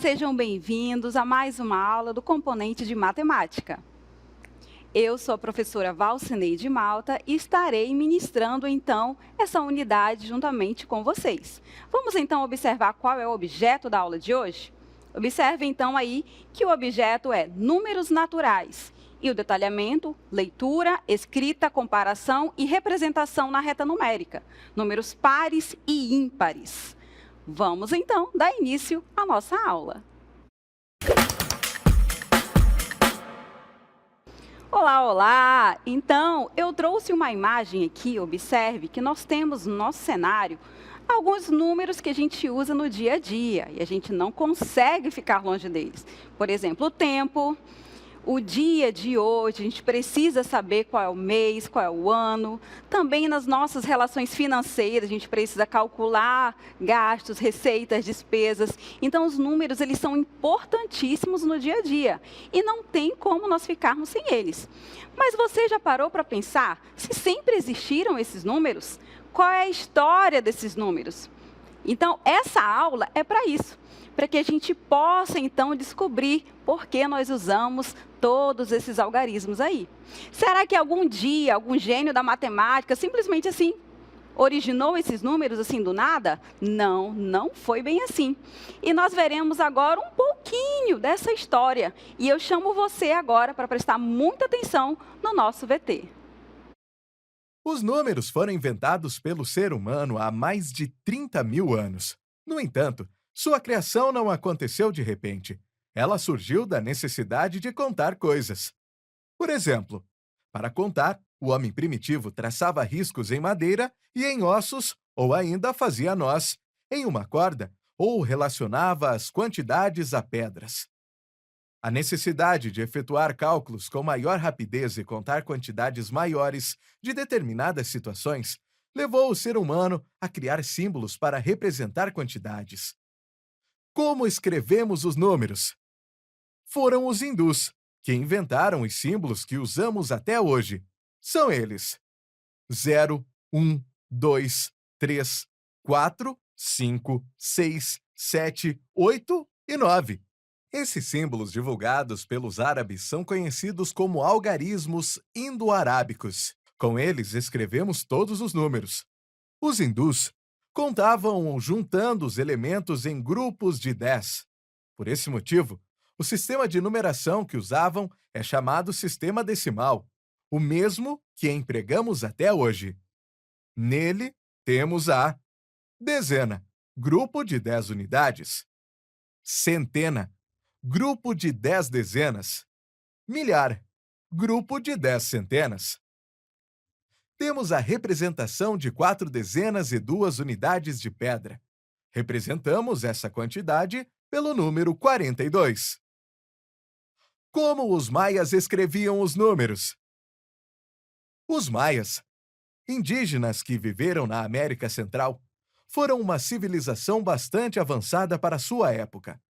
sejam bem-vindos a mais uma aula do componente de matemática. Eu sou a professora Valcineide Malta e estarei ministrando, então, essa unidade juntamente com vocês. Vamos, então, observar qual é o objeto da aula de hoje? Observe, então, aí que o objeto é números naturais e o detalhamento, leitura, escrita, comparação e representação na reta numérica, números pares e ímpares. Vamos, então, dar início à nossa aula. Olá, olá! Então, eu trouxe uma imagem aqui, observe que nós temos no nosso cenário alguns números que a gente usa no dia a dia e a gente não consegue ficar longe deles. Por exemplo, o tempo, o dia de hoje, a gente precisa saber qual é o mês, qual é o ano. Também nas nossas relações financeiras, a gente precisa calcular gastos, receitas, despesas. Então, os números, eles são importantíssimos no dia a dia. E não tem como nós ficarmos sem eles. Mas você já parou para pensar se sempre existiram esses números? Qual é a história desses números? Então, essa aula é para isso, para que a gente possa, então, descobrir por que nós usamos todos esses algarismos aí. Será que algum dia, algum gênio da matemática, simplesmente assim, originou esses números assim do nada? Não, não foi bem assim. E nós veremos agora um pouquinho dessa história. E eu chamo você agora para prestar muita atenção no nosso VT. Os números foram inventados pelo ser humano há mais de 30 mil anos. No entanto, sua criação não aconteceu de repente. Ela surgiu da necessidade de contar coisas. Por exemplo, para contar, o homem primitivo traçava riscos em madeira e em ossos, ou ainda fazia nós, em uma corda, ou relacionava as quantidades a pedras. A necessidade de efetuar cálculos com maior rapidez e contar quantidades maiores de determinadas situações levou o ser humano a criar símbolos para representar quantidades. Como escrevemos os números? Foram os hindus que inventaram os símbolos que usamos até hoje. São eles: 0, 1, 2, 3, 4, 5, 6, 7, 8 e 9. Esses símbolos divulgados pelos árabes são conhecidos como algarismos indo-arábicos. Com eles escrevemos todos os números. Os hindus contavam juntando os elementos em grupos de 10. Por esse motivo, o sistema de numeração que usavam é chamado sistema decimal, o mesmo que empregamos até hoje. Nele, temos a dezena, grupo de 10 unidades; centena, grupo de 10 dezenas; milhar, grupo de 10 centenas. Temos a representação de 4 dezenas e 2 unidades de pedra. Representamos essa quantidade pelo número 42. Como os maias escreviam os números? Os maias, indígenas que viveram na América Central, foram uma civilização bastante avançada para sua época.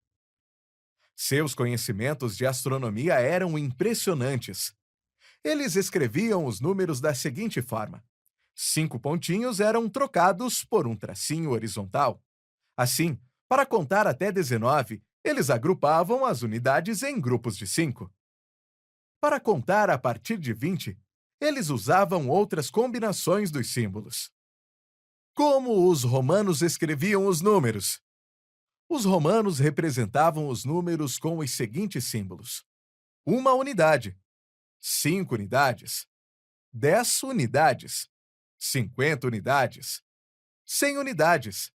Seus conhecimentos de astronomia eram impressionantes. Eles escreviam os números da seguinte forma: 5 pontinhos eram trocados por um tracinho horizontal. Assim, para contar até 19, eles agrupavam as unidades em grupos de 5. Para contar a partir de 20, eles usavam outras combinações dos símbolos. Como os romanos escreviam os números? Os romanos representavam os números com os seguintes símbolos: 1 unidade, 5 unidades, 10 unidades, 50 unidades, 100 unidades,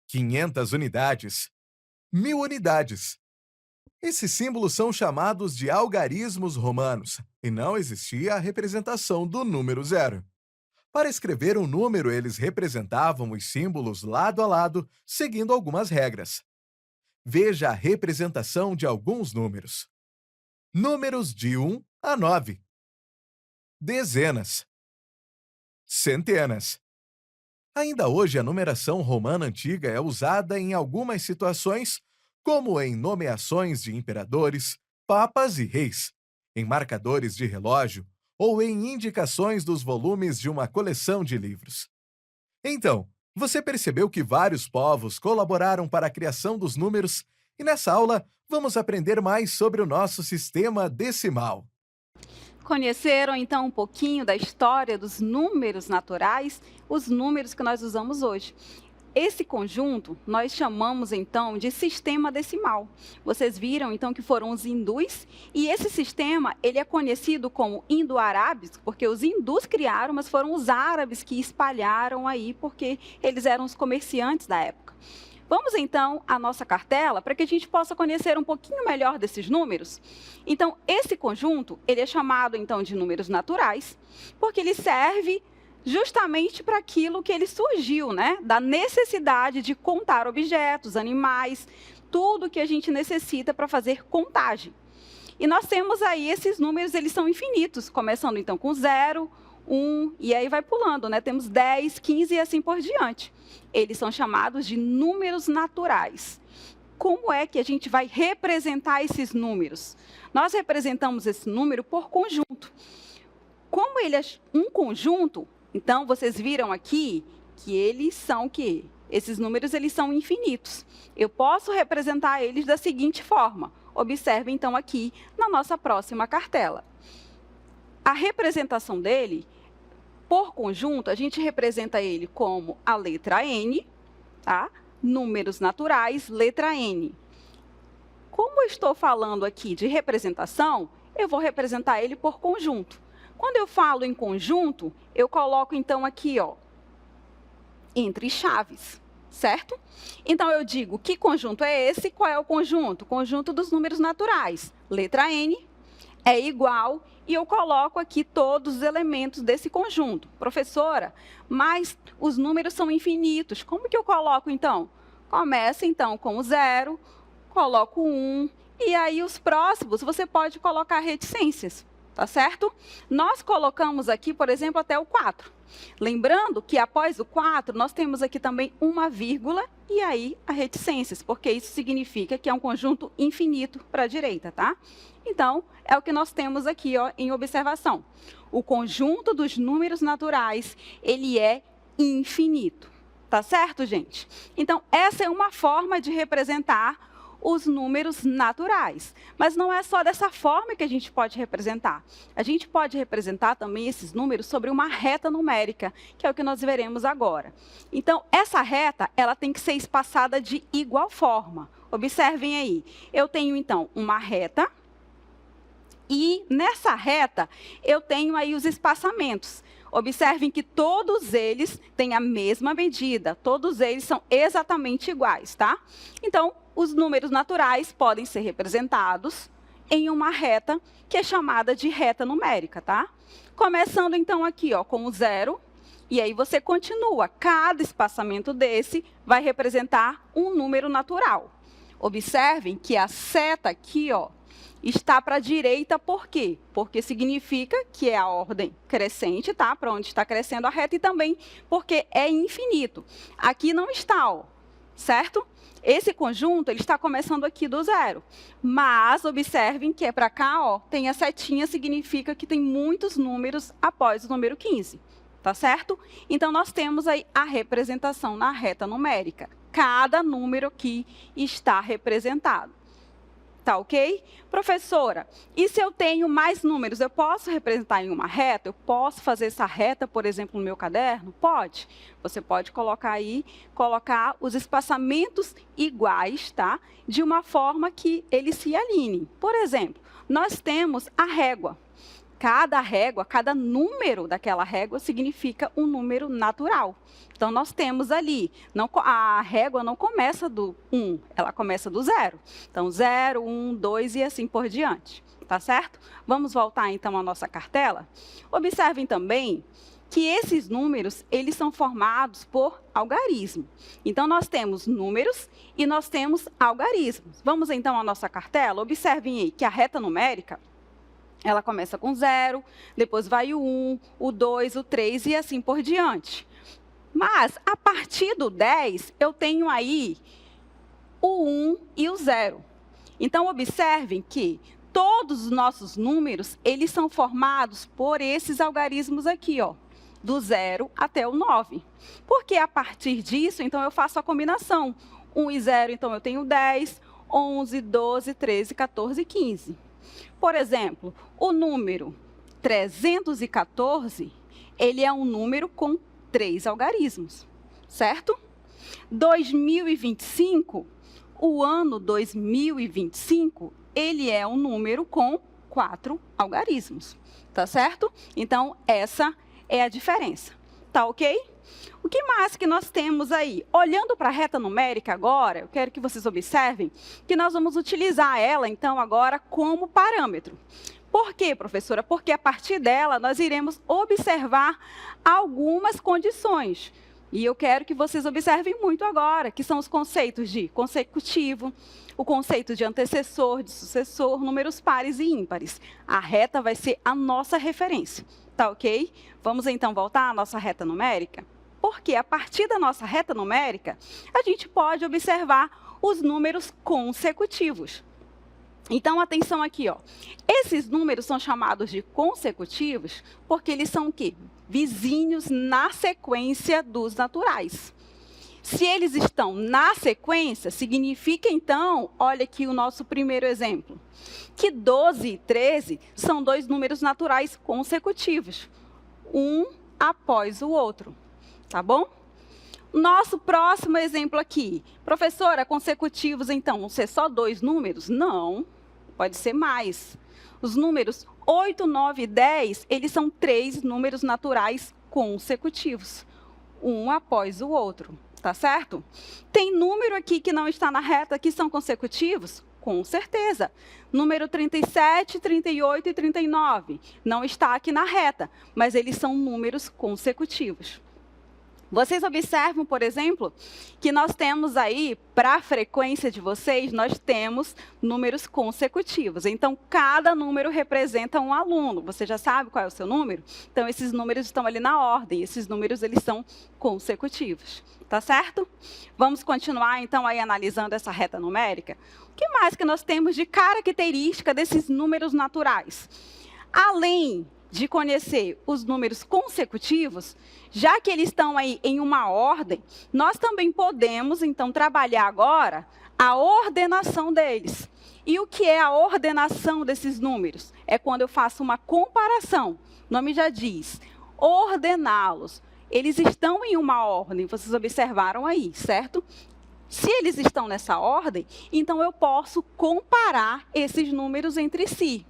500 unidades, 1000 unidades. Esses símbolos são chamados de algarismos romanos, e não existia a representação do número zero. Para escrever um número, eles representavam os símbolos lado a lado, seguindo algumas regras. Veja a representação de alguns números. Números de 1 a 9. Dezenas. Centenas. Ainda hoje, a numeração romana antiga é usada em algumas situações, como em nomeações de imperadores, papas e reis, em marcadores de relógio ou em indicações dos volumes de uma coleção de livros. Então, você percebeu que vários povos colaboraram para a criação dos números E nessa aula, vamos aprender mais sobre o nosso sistema decimal. Conheceram então um pouquinho da história dos números naturais, os números que nós usamos hoje. Esse conjunto nós chamamos então de sistema decimal. Vocês viram então que foram os hindus e esse sistema ele é conhecido como indo-arábico porque os hindus criaram, mas foram os árabes que espalharam aí porque eles eram os comerciantes da época. Vamos então à nossa cartela para que a gente possa conhecer um pouquinho melhor desses números. Então, esse conjunto ele é chamado então de números naturais porque ele serve justamente para aquilo que ele surgiu, né? Da necessidade de contar objetos, animais, tudo que a gente necessita para fazer contagem. E nós temos aí esses números, eles são infinitos, começando então com 0, 1, e aí vai pulando, né? Temos 10, 15 e assim por diante. Eles são chamados de números naturais. Como é que a gente vai representar esses números? Nós representamos esse número por conjunto. Como ele é um conjunto, então, vocês viram aqui que eles são que esses números eles são infinitos. Eu posso representar eles da seguinte forma. Observe, então, aqui na nossa próxima cartela. A representação dele, por conjunto, a gente representa ele como a letra N, tá? Números naturais, letra N. Como eu estou falando aqui de representação, eu vou representar ele por conjunto. Quando eu falo em conjunto, eu coloco, então, aqui, ó, entre chaves, certo? Então, eu digo, que conjunto é esse? Qual é o conjunto? Conjunto dos números naturais. Letra N é igual, e eu coloco aqui todos os elementos desse conjunto. Professora, mas os números são infinitos. Como que eu coloco, então? Começa, então, com o 0, coloco o 1, e aí os próximos você pode colocar reticências. Tá certo? Nós colocamos aqui, por exemplo, até o 4. Lembrando que após o 4, nós temos aqui também uma vírgula e aí a reticências, porque isso significa que é um conjunto infinito para a direita, tá? Então, é o que nós temos aqui, ó, em observação. O conjunto dos números naturais, ele é infinito. Tá certo, gente? Então, essa é uma forma de representar os números naturais. Mas não é só dessa forma que a gente pode representar. A gente pode representar também esses números sobre uma reta numérica, que é o que nós veremos agora. Então, essa reta, ela tem que ser espaçada de igual forma. Observem aí. Eu tenho, então, uma reta e nessa reta eu tenho aí os espaçamentos. Observem que todos eles têm a mesma medida, todos eles são exatamente iguais, tá? Então, os números naturais podem ser representados em uma reta que é chamada de reta numérica, tá? Começando, então, aqui, ó, com o 0, e aí você continua. Cada espaçamento desse vai representar um número natural. Observem que a seta aqui, ó, está para a direita, por quê? Porque significa que é a ordem crescente, tá? Para onde está crescendo a reta, e também porque é infinito. Aqui não está, ó, certo? Esse conjunto ele está começando aqui do 0, mas observem que é para cá, ó, tem a setinha, significa que tem muitos números após o número 15, tá certo? Então, nós temos aí a representação na reta numérica. Cada número aqui está representado. Tá ok? Professora, e se eu tenho mais números, eu posso representar em uma reta? Eu posso fazer essa reta, por exemplo, no meu caderno? Pode. Você pode colocar aí, colocar os espaçamentos iguais, tá? De uma forma que eles se alinhem. Por exemplo, nós temos a régua. Cada régua, cada número daquela régua significa um número natural. Então, nós temos ali, a régua não começa do 1, ela começa do 0. Então, 0, 1, 2 e assim por diante, tá certo? Vamos voltar, então, à nossa cartela? Observem também que esses números, eles são formados por algarismo. Então, nós temos números e nós temos algarismos. Vamos, então, à nossa cartela? Observem aí que a reta numérica, ela começa com 0, depois vai o 1, o 2, o 3 e assim por diante. Mas, a partir do 10, eu tenho aí o 1 e o 0. Então, observem que todos os nossos números, eles são formados por esses algarismos aqui, ó, do 0 até o 9. Porque a partir disso, então, eu faço a combinação. 1 e 0, então, eu tenho 10. 11, 12, 13, 14 e 15. Por exemplo, o número 314, ele é um número com 3 algarismos, certo? 2025, o ano 2025, ele é um número com 4 algarismos, tá certo? Então, essa é a diferença, tá ok? O que mais que nós temos aí? Olhando para a reta numérica agora, eu quero que vocês observem que nós vamos utilizar ela, então, agora como parâmetro. Por quê, professora? Porque a partir dela nós iremos observar algumas condições. E eu quero que vocês observem muito agora, que são os conceitos de consecutivo, o conceito de antecessor, de sucessor, números pares e ímpares. A reta vai ser a nossa referência, tá ok? Vamos então voltar à nossa reta numérica? Porque a partir da nossa reta numérica, a gente pode observar os números consecutivos. Então, atenção aqui, ó. Esses números são chamados de consecutivos porque eles são o quê? Vizinhos na sequência dos naturais. Se eles estão na sequência, significa então, olha aqui o nosso primeiro exemplo, que 12 e 13 são 2 números naturais consecutivos, um após o outro, tá bom? Nosso próximo exemplo aqui, professora, consecutivos então vão ser só 2 números? Não, pode ser mais. Os números 8, 9 e 10, eles são 3 números naturais consecutivos, um após o outro, tá certo? Tem número aqui que não está na reta que são consecutivos? Com certeza. Número 37, 38 e 39 não está aqui na reta, mas eles são números consecutivos. Vocês observam, por exemplo, que nós temos aí, para a frequência de vocês, nós temos números consecutivos. Então, cada número representa um aluno. Você já sabe qual é o seu número? Então, esses números estão ali na ordem. Esses números, eles são consecutivos. Tá certo? Vamos continuar, então, aí analisando essa reta numérica. O que mais que nós temos de característica desses números naturais? Além de conhecer os números consecutivos, já que eles estão aí em uma ordem, nós também podemos, então, trabalhar agora a ordenação deles. E o que é a ordenação desses números? É quando eu faço uma comparação. O nome já diz, ordená-los. Eles estão em uma ordem, vocês observaram aí, certo? Se eles estão nessa ordem, então eu posso comparar esses números entre si.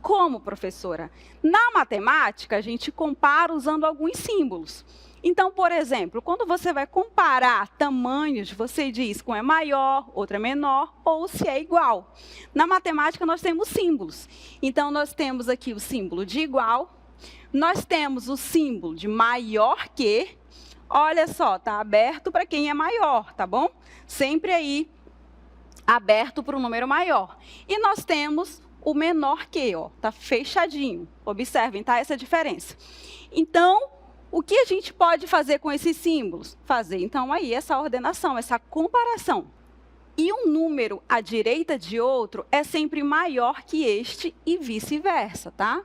Como, professora? Na matemática, a gente compara usando alguns símbolos. Então, por exemplo, quando você vai comparar tamanhos, você diz que um é maior, outro é menor, ou se é igual. Na matemática, nós temos símbolos. Então, nós temos aqui o símbolo de igual, nós temos o símbolo de maior que, olha só, está aberto para quem é maior, tá bom? Sempre aí, aberto para o número maior. E nós temos o menor que, ó, tá fechadinho. Observem, tá? Essa diferença. Então, o que a gente pode fazer com esses símbolos? Fazer, então, aí essa ordenação, essa comparação. E um número à direita de outro é sempre maior que este e vice-versa, tá?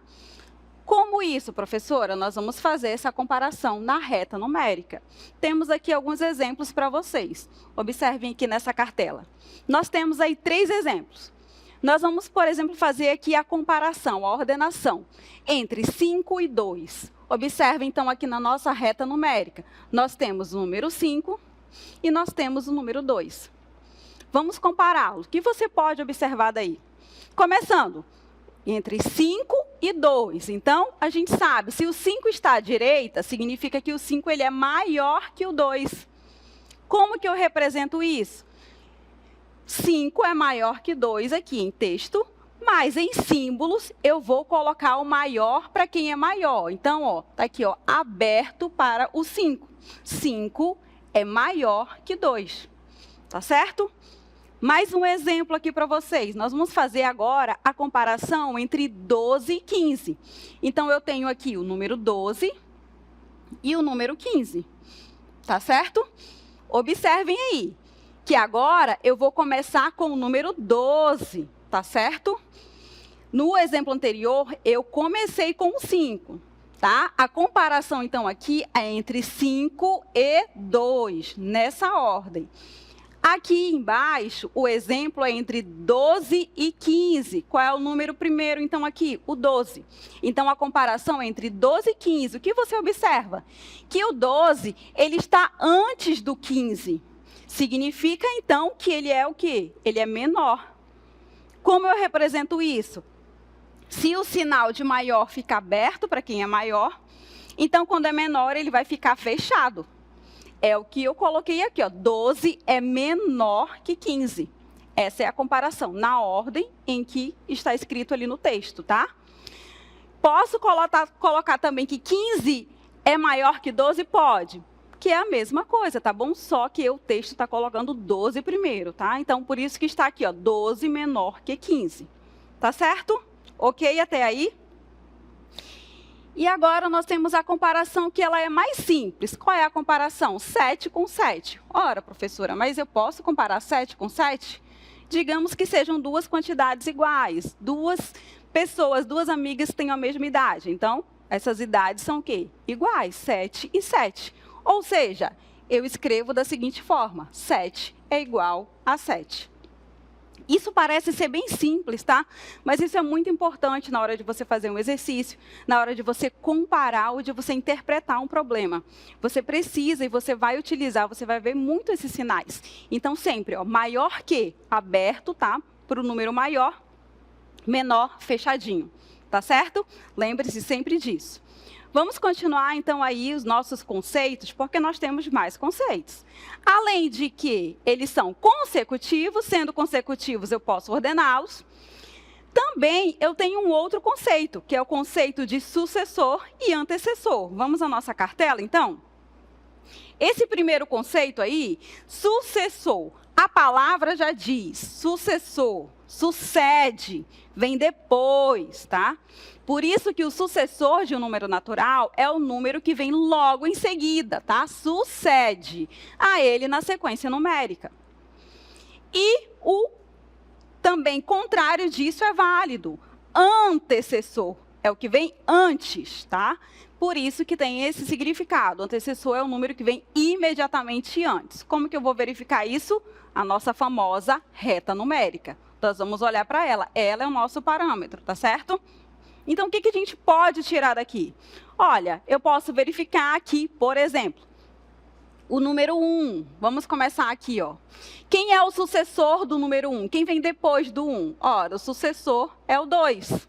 Como isso, professora? Nós vamos fazer essa comparação na reta numérica. Temos aqui alguns exemplos para vocês. Observem aqui nessa cartela. Nós temos aí 3 exemplos. Nós vamos, por exemplo, fazer aqui a comparação, a ordenação entre 5 e 2. Observem, então, aqui na nossa reta numérica. Nós temos o número 5 e nós temos o número 2. Vamos compará-los. O que você pode observar daí? Começando, entre 5 e 2. Então, a gente sabe, se o 5 está à direita, significa que o 5 ele é maior que o 2. Como que eu represento isso? 5 é maior que 2 aqui em texto, mas em símbolos eu vou colocar o maior para quem é maior. Então, ó, tá aqui, ó, aberto para o 5. 5 é maior que 2. Tá certo? Mais um exemplo aqui para vocês. Nós vamos fazer agora a comparação entre 12 e 15. Então, eu tenho aqui o número 12 e o número 15. Tá certo? Observem aí que agora eu vou começar com o número 12, tá certo? No exemplo anterior, eu comecei com o 5, tá? A comparação, então, aqui é entre 5 e 2, nessa ordem. Aqui embaixo, o exemplo é entre 12 e 15. Qual é o número primeiro, então, aqui? O 12. Então, a comparação é entre 12 e 15. O que você observa? Que o 12, ele está antes do 15. Significa, então, que ele é o quê? Ele é menor. Como eu represento isso? Se o sinal de maior fica aberto para quem é maior, então, quando é menor, ele vai ficar fechado. É o que eu coloquei aqui, ó. 12 é menor que 15. Essa é a comparação, na ordem em que está escrito ali no texto, tá? Posso colocar também que 15 é maior que 12? Pode. Que é a mesma coisa, tá bom? Só que o texto está colocando 12 primeiro, tá? Então, por isso que está aqui, ó, 12 menor que 15. Tá certo? Ok até aí? E agora nós temos a comparação que ela é mais simples. Qual é a comparação? 7 com 7. Ora, professora, mas eu posso comparar 7 com 7? Digamos que sejam duas quantidades iguais, duas pessoas, duas amigas que tenham a mesma idade. Então, essas idades são o quê? Iguais, 7 e 7. Ou seja, eu escrevo da seguinte forma: 7 é igual a 7. Isso parece ser bem simples, tá? Mas isso é muito importante na hora de você fazer um exercício, na hora de você comparar ou de você interpretar um problema. Você precisa e você vai utilizar, você vai ver muito esses sinais. Então, sempre, ó, maior que, aberto, tá? Para o número maior, menor, fechadinho. Tá certo? Lembre-se sempre disso. Vamos continuar, então, aí os nossos conceitos, porque nós temos mais conceitos. Além de que eles são consecutivos, sendo consecutivos eu posso ordená-los. Também eu tenho um outro conceito, que é o conceito de sucessor e antecessor. Vamos à nossa cartela, então? Esse primeiro conceito aí, sucessor, a palavra já diz, sucessor, sucede, vem depois, tá? Por isso que o sucessor de um número natural é o número que vem logo em seguida, tá? Sucede a ele na sequência numérica. E o também contrário disso é válido. Antecessor é o que vem antes, tá? Por isso que tem esse significado. Antecessor é o número que vem imediatamente antes. Como que eu vou verificar isso? A nossa famosa reta numérica. Nós vamos olhar para ela. Ela é o nosso parâmetro, tá certo? Então, o que a gente pode tirar daqui? Olha, eu posso verificar aqui, por exemplo, o número 1. Vamos começar aqui, ó. Quem é o sucessor do número 1? Quem vem depois do 1? Ora, o sucessor é o 2.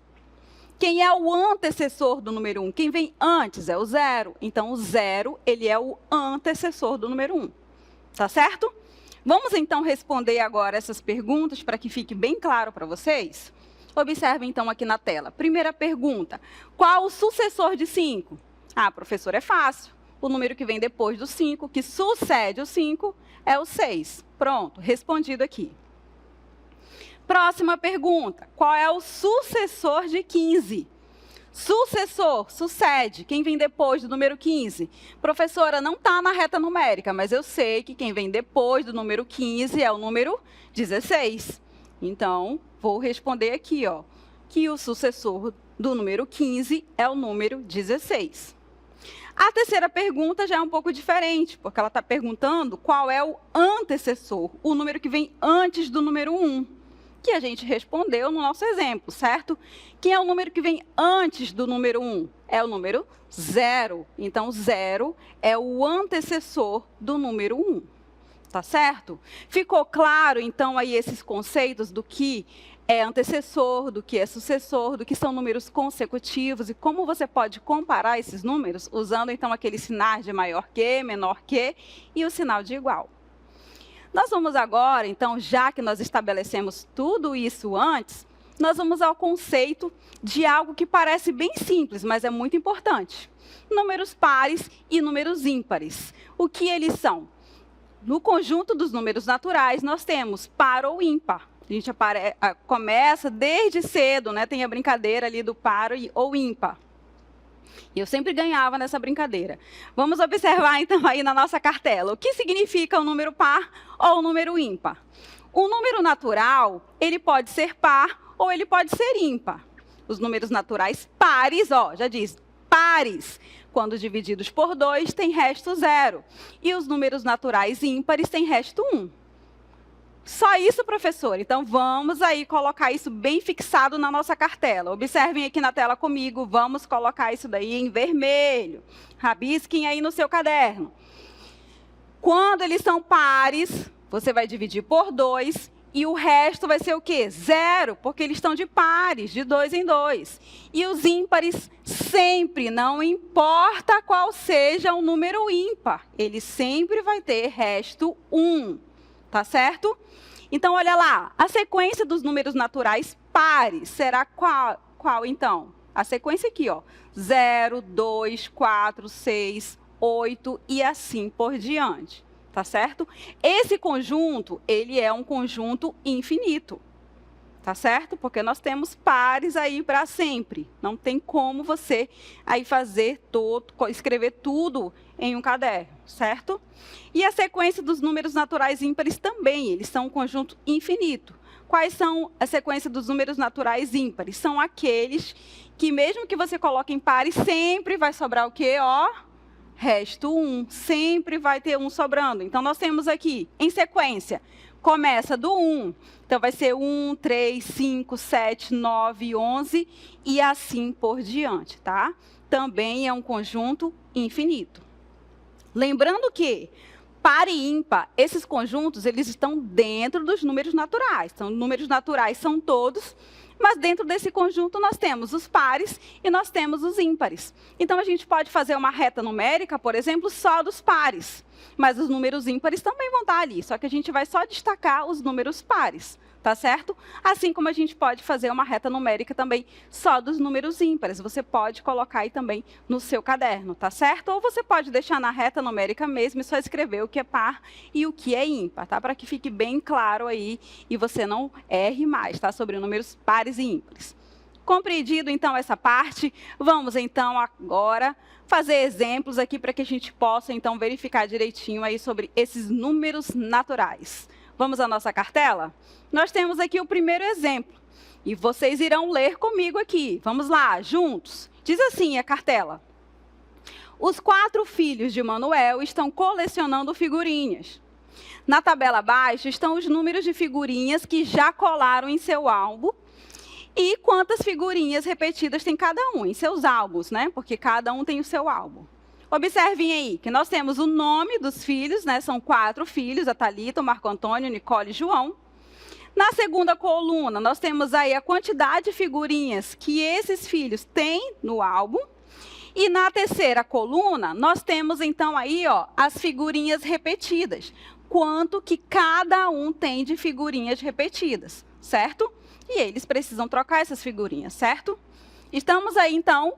Quem é o antecessor do número 1? Quem vem antes é o 0. Então, o 0, ele é o antecessor do número 1. Tá certo? Vamos, então, responder agora essas perguntas para que fique bem claro para vocês? Observem, então, aqui na tela. Primeira pergunta. Qual o sucessor de 5? Ah, professor, é fácil. O número que vem depois do 5, que sucede o 5, é o 6. Pronto, respondido aqui. Próxima pergunta. Qual é o sucessor de 15? Sucessor, sucede. Quem vem depois do número 15? Professora, não está na reta numérica, mas eu sei que quem vem depois do número 15 é o número 16. Então, vou responder aqui, ó, que o sucessor do número 15 é o número 16. A terceira pergunta já é um pouco diferente, porque ela está perguntando qual é o antecessor, o número que vem antes do número 1, que a gente respondeu no nosso exemplo, certo? Quem é o número que vem antes do número 1? É o número 0. Então, 0 é o antecessor do número 1. Tá certo? Ficou claro, então, aí esses conceitos do que é antecessor, do que é sucessor, do que são números consecutivos e como você pode comparar esses números usando, então, aqueles sinais de maior que, menor que e o sinal de igual. Nós vamos agora, então, já que nós estabelecemos tudo isso antes, nós vamos ao conceito de algo que parece bem simples, mas é muito importante. Números pares e números ímpares. O que eles são? No conjunto dos números naturais, nós temos par ou ímpar. A gente começa desde cedo, né? Tem a brincadeira ali do par ou ímpar. E eu sempre ganhava nessa brincadeira. Vamos observar, então, aí na nossa cartela. O que significa o número par ou o número ímpar? O número natural, ele pode ser par ou ele pode ser ímpar. Os números naturais pares, ó, já diz, pares. Quando divididos por 2, tem resto 0. E os números naturais ímpares têm resto 1. Só isso, professor? Então, vamos aí colocar isso bem fixado na nossa cartela. Observem aqui na tela comigo, vamos colocar isso daí em vermelho. Rabisquem aí no seu caderno. Quando eles são pares, você vai dividir por 2 e o resto vai ser o quê? 0, porque eles estão de pares, de 2 em 2. E os ímpares sempre, não importa qual seja o número ímpar, ele sempre vai ter resto 1, tá certo? Então, olha lá, a sequência dos números naturais pares será qual então? A sequência aqui, ó, 0, 2, 4, 6, 8 e assim por diante, tá certo? Esse conjunto, ele é um conjunto infinito, tá certo? Porque nós temos pares aí para sempre. Não tem como você aí escrever tudo em um caderno, certo? E a sequência dos números naturais ímpares também, eles são um conjunto infinito. Quais são a sequência dos números naturais ímpares? São aqueles que, mesmo que você coloque em pares, sempre vai sobrar o quê? Ó, resto 1. Sempre vai ter 1 sobrando. Então, nós temos aqui, em sequência, começa do 1. Então, vai ser 1, 3, 5, 7, 9, 11 e assim por diante, tá? Também é um conjunto infinito. Lembrando que, par e ímpar, esses conjuntos, eles estão dentro dos números naturais. Então, números naturais são todos, mas dentro desse conjunto nós temos os pares e nós temos os ímpares. Então, a gente pode fazer uma reta numérica, por exemplo, só dos pares. Mas os números ímpares também vão estar ali, só que a gente vai só destacar os números pares, tá certo? Assim como a gente pode fazer uma reta numérica também só dos números ímpares. Você pode colocar aí também no seu caderno, tá certo? Ou você pode deixar na reta numérica mesmo e só escrever o que é par e o que é ímpar, tá? Para que fique bem claro aí e você não erre mais, tá? Sobre números pares e ímpares. Compreendido, então, essa parte, vamos, então, agora fazer exemplos aqui para que a gente possa, então, verificar direitinho aí sobre esses números naturais. Vamos à nossa cartela? Nós temos aqui o primeiro exemplo, e vocês irão ler comigo aqui. Vamos lá, juntos. Diz assim a cartela. Os 4 filhos de Manuel estão colecionando figurinhas. Na tabela abaixo estão os números de figurinhas que já colaram em seu álbum e quantas figurinhas repetidas tem cada um em seus álbuns, né? Porque cada um tem o seu álbum. Observem aí que nós temos o nome dos filhos, né? São 4 filhos, a Thalita, o Marco Antônio, Nicole e João. Na segunda coluna, nós temos aí a quantidade de figurinhas que esses filhos têm no álbum. E na terceira coluna, nós temos então aí, ó, as figurinhas repetidas. Quanto que cada um tem de figurinhas repetidas, certo? E eles precisam trocar essas figurinhas, certo? Estamos aí, então,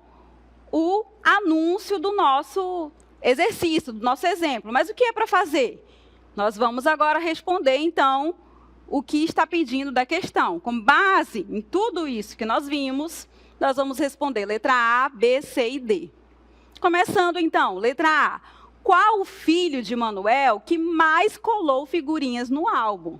o anúncio do nosso exercício, do nosso exemplo. Mas o que é para fazer? Nós vamos agora responder, então, o que está pedindo da questão. Com base em tudo isso que nós vimos, nós vamos responder letra A, B, C e D. Começando, então, letra A. Qual o filho de Manuel que mais colou figurinhas no álbum?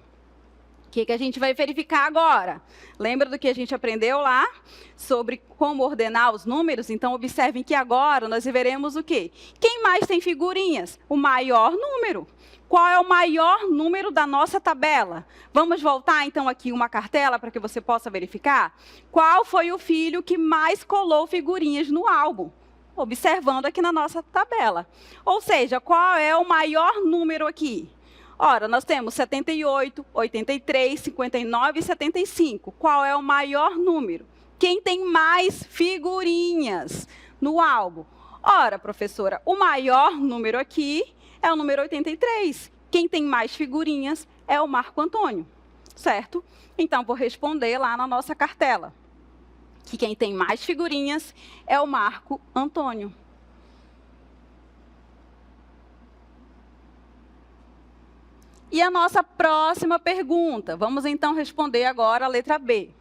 O que a gente vai verificar agora? Lembra do que a gente aprendeu lá sobre como ordenar os números? Então, observem que agora nós veremos o quê? Quem mais tem figurinhas? O maior número. Qual é o maior número da nossa tabela? Vamos voltar, então, aqui uma cartela para que você possa verificar? Qual foi o filho que mais colou figurinhas no álbum? Observando aqui na nossa tabela. Ou seja, qual é o maior número aqui? Ora, nós temos 78, 83, 59 e 75. Qual é o maior número? Quem tem mais figurinhas no álbum? Ora, professora, o maior número aqui é o número 83. Quem tem mais figurinhas é o Marco Antônio, certo? Então, vou responder lá na nossa cartela, que quem tem mais figurinhas é o Marco Antônio. E a nossa próxima pergunta, vamos então responder agora a letra B.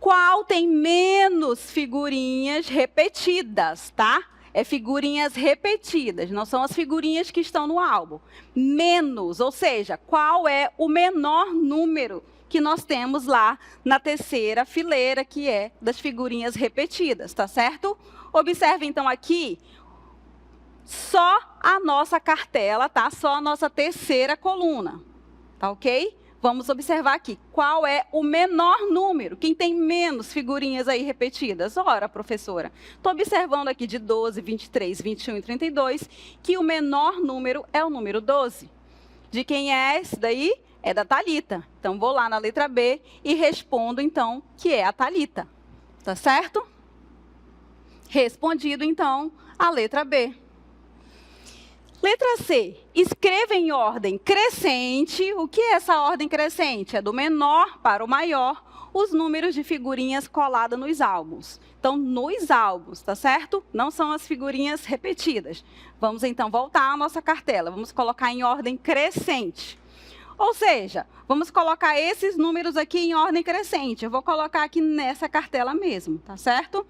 Qual tem menos figurinhas repetidas, tá? É figurinhas repetidas, não são as figurinhas que estão no álbum. Menos, ou seja, qual é o menor número que nós temos lá na terceira fileira, que é das figurinhas repetidas, tá certo? Observe então aqui, só a nossa cartela, tá? Só a nossa terceira coluna, tá ok? Vamos observar aqui, qual é o menor número? Quem tem menos figurinhas aí repetidas? Ora, professora, estou observando aqui de 12, 23, 21 e 32, que o menor número é o número 12. De quem é esse daí? É da Thalita. Então, vou lá na letra B e respondo, então, que é a Thalita. Tá certo? Respondido, então, a letra B. Letra C, escreva em ordem crescente. O que é essa ordem crescente? É do menor para o maior, os números de figurinhas coladas nos álbuns. Então, nos álbuns, tá certo? Não são as figurinhas repetidas. Vamos, então, voltar à nossa cartela. Vamos colocar em ordem crescente. Ou seja, vamos colocar esses números aqui em ordem crescente. Eu vou colocar aqui nessa cartela mesmo, tá certo?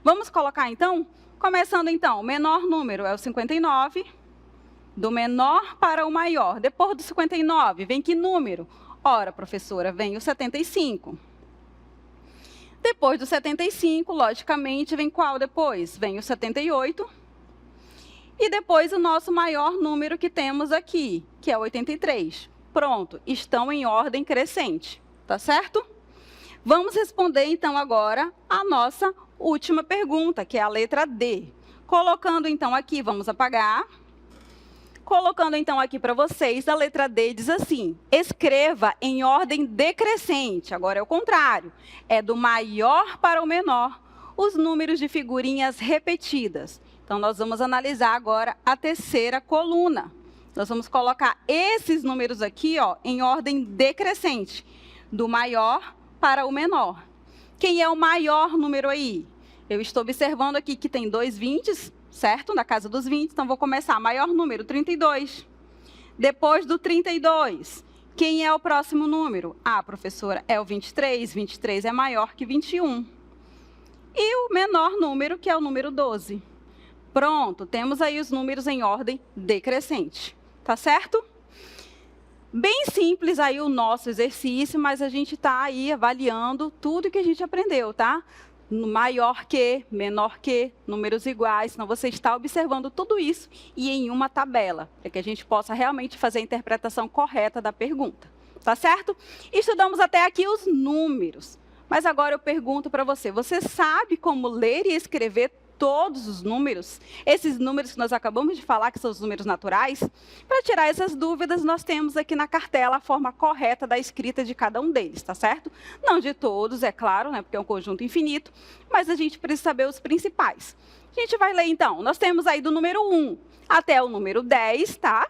Vamos colocar, então, começando, então, o menor número é o 59. Do menor para o maior. Depois do 59, vem que número? Ora, professora, vem o 75. Depois do 75, logicamente, vem qual depois? Vem o 78. E depois o nosso maior número que temos aqui, que é o 83. Pronto, estão em ordem crescente, tá certo? Vamos responder, então, agora a nossa última pergunta, que é a letra D. Colocando, então, aqui, vamos apagar. Colocando, então, aqui para vocês, a letra D diz assim, escreva em ordem decrescente. Agora é o contrário, é do maior para o menor, os números de figurinhas repetidas. Então, nós vamos analisar agora a terceira coluna. Nós vamos colocar esses números aqui, ó, em ordem decrescente, do maior para o menor. Quem é o maior número aí? Eu estou observando aqui que tem 2 20s, certo? Na casa dos 20, então vou começar. Maior número, 32. Depois do 32, quem é o próximo número? Ah, professora, é o 23. 23 é maior que 21. E o menor número, que é o número 12. Pronto, temos aí os números em ordem decrescente. Tá certo? Bem simples aí o nosso exercício, mas a gente está aí avaliando tudo que a gente aprendeu, tá? Maior que, menor que, números iguais. Então, você está observando tudo isso e em uma tabela, para que a gente possa realmente fazer a interpretação correta da pergunta. Tá certo? Estudamos até aqui os números. Mas agora eu pergunto para você, você sabe como ler e escrever todos os números? Esses números que nós acabamos de falar, que são os números naturais? Para tirar essas dúvidas, nós temos aqui na cartela a forma correta da escrita de cada um deles, tá certo? Não de todos, é claro, né, porque é um conjunto infinito, mas a gente precisa saber os principais. A gente vai ler, então. Nós temos aí do número 1 até o número 10, tá?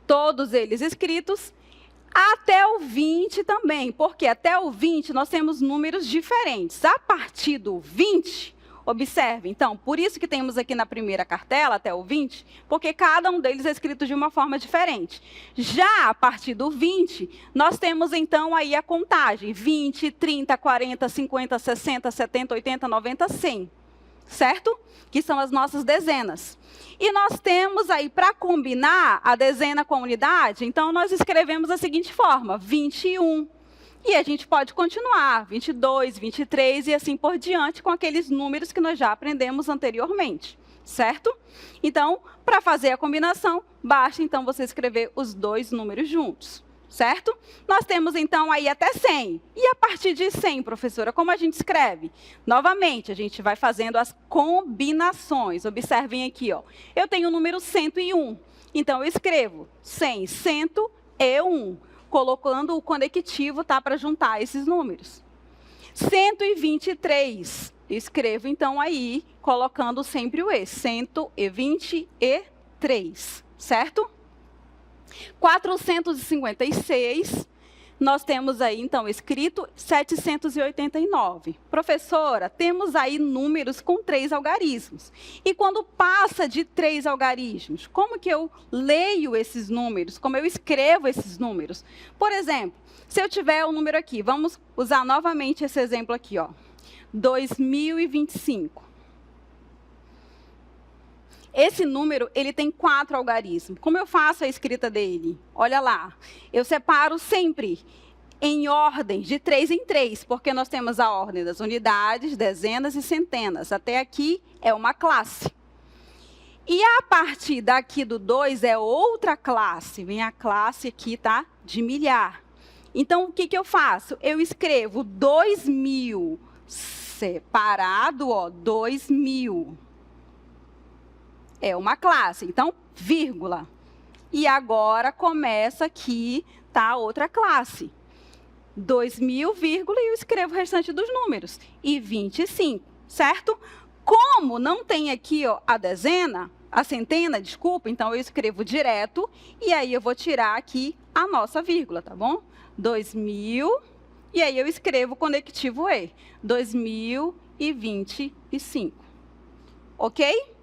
Todos eles escritos. Até o 20 também, porque até o 20 nós temos números diferentes. A partir do 20... Observe, então, por isso que temos aqui na primeira cartela, até o 20, porque cada um deles é escrito de uma forma diferente. Já a partir do 20, nós temos, então, aí a contagem. 20, 30, 40, 50, 60, 70, 80, 90, 100. Certo? Que são as nossas dezenas. E nós temos aí, para combinar a dezena com a unidade, então, nós escrevemos da seguinte forma, 21. E a gente pode continuar, 22, 23 e assim por diante, com aqueles números que nós já aprendemos anteriormente, certo? Então, para fazer a combinação, basta então você escrever os dois números juntos, certo? Nós temos então aí até 100. E a partir de 100, professora, como a gente escreve? Novamente, a gente vai fazendo as combinações. Observem aqui, ó. Eu tenho o número 101. Então, eu escrevo 100, 101. Colocando o conectivo, tá, para juntar esses números. 123, escrevo então aí, colocando sempre o E, 123, certo? 456, nós temos aí então escrito 789. Professora, temos aí números com 3 algarismos. E quando passa de 3 algarismos, como que eu leio esses números? Como eu escrevo esses números? Por exemplo, se eu tiver o número aqui, vamos usar novamente esse exemplo aqui, ó. 2025. Esse número, ele tem 4 algarismos. Como eu faço a escrita dele? Olha lá, eu separo sempre em ordem de 3 em 3, porque nós temos a ordem das unidades, dezenas e centenas. Até aqui é uma classe. E a partir daqui do 2 é outra classe. Vem a classe aqui, tá? de milhar. Então, o que eu faço? Eu escrevo 2.000 separado, ó, 2.000. É uma classe, então, vírgula. E agora começa aqui, tá, outra classe. 2.000, vírgula, e eu escrevo o restante dos números. E 25, certo? Como não tem aqui, ó, a centena, desculpa, então eu escrevo direto, e aí eu vou tirar aqui a nossa vírgula, tá bom? 2.000, e aí eu escrevo o conectivo E, 2025. Ok?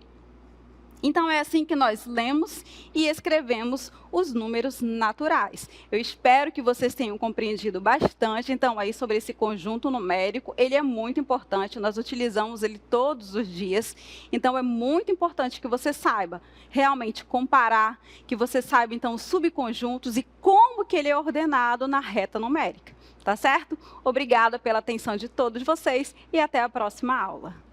Então, é assim que nós lemos e escrevemos os números naturais. Eu espero que vocês tenham compreendido bastante, então, aí sobre esse conjunto numérico. Ele é muito importante, nós utilizamos ele todos os dias. Então, é muito importante que você saiba realmente comparar, que você saiba, então, os subconjuntos e como que ele é ordenado na reta numérica. Tá certo? Obrigada pela atenção de todos vocês e até a próxima aula.